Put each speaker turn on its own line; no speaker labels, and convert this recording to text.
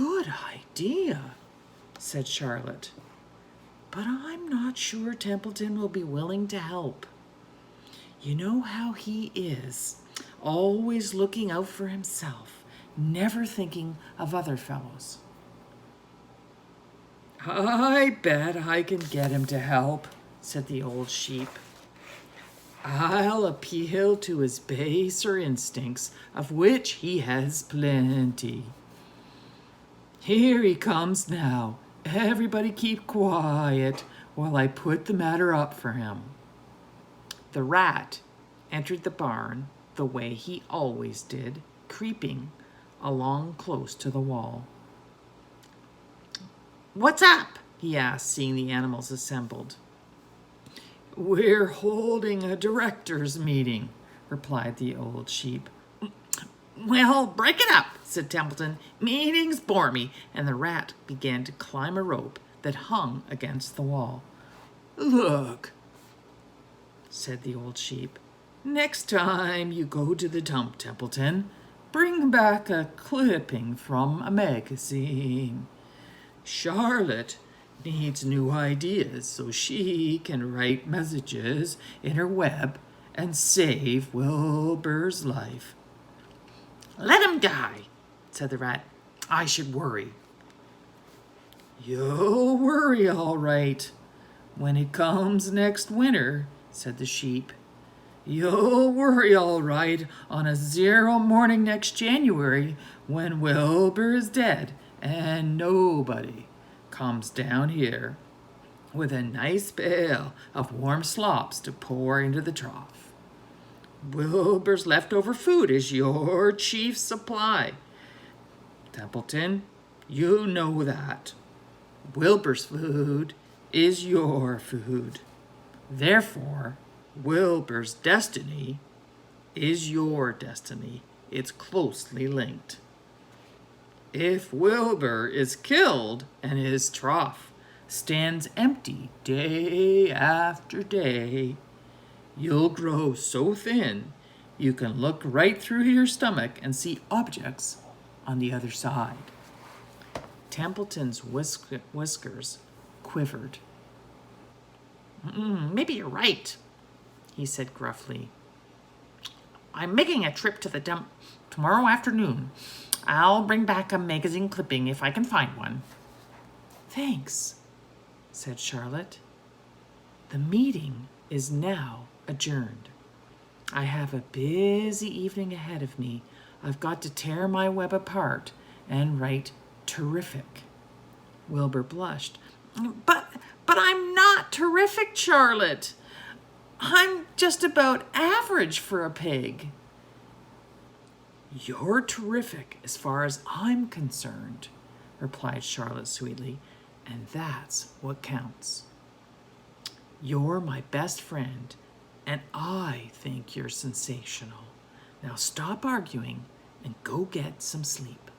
good idea, said Charlotte. But I'm not sure Templeton will be willing to help. You know how he is, always looking out for himself, never thinking of other fellows. I bet I can get him to help, said the old sheep. I'll appeal to his baser instincts, of which he has plenty. Here he comes now. Everybody keep quiet while I put the matter up for him. The rat entered the barn the way he always did, creeping along close to the wall. What's up? He asked, seeing the animals assembled. We're holding a directors' meeting, replied the old sheep. Well, break it up, said Templeton. Meetings bore me, and the rat began to climb a rope that hung against the wall. Look, said the old sheep. Next time you go to the dump, Templeton, bring back a clipping from a magazine. Charlotte needs new ideas so she can write messages in her web and save Wilbur's life. Let him die, said the rat. I should worry. You'll worry all right when it comes next winter, said the sheep. You'll worry all right on a 0 morning next January when Wilbur is dead and nobody comes down here with a nice pail of warm slops to pour into the trough. Wilbur's leftover food is your chief supply. Templeton, you know that. Wilbur's food is your food. Therefore, Wilbur's destiny is your destiny. It's closely linked. If Wilbur is killed and his trough stands empty day after day, you'll grow so thin you can look right through your stomach and see objects on the other side. Templeton's whiskers quivered. Maybe you're right, he said gruffly. I'm making a trip to the dump tomorrow afternoon. I'll bring back a magazine clipping if I can find one. Thanks, said Charlotte. The meeting is now adjourned. I have a busy evening ahead of me. I've got to tear my web apart and write terrific. Wilbur blushed. But I'm not terrific, Charlotte. I'm just about average for a pig. You're terrific as far as I'm concerned, replied Charlotte sweetly, and that's what counts. You're my best friend, and I think you're sensational. Now stop arguing and go get some sleep.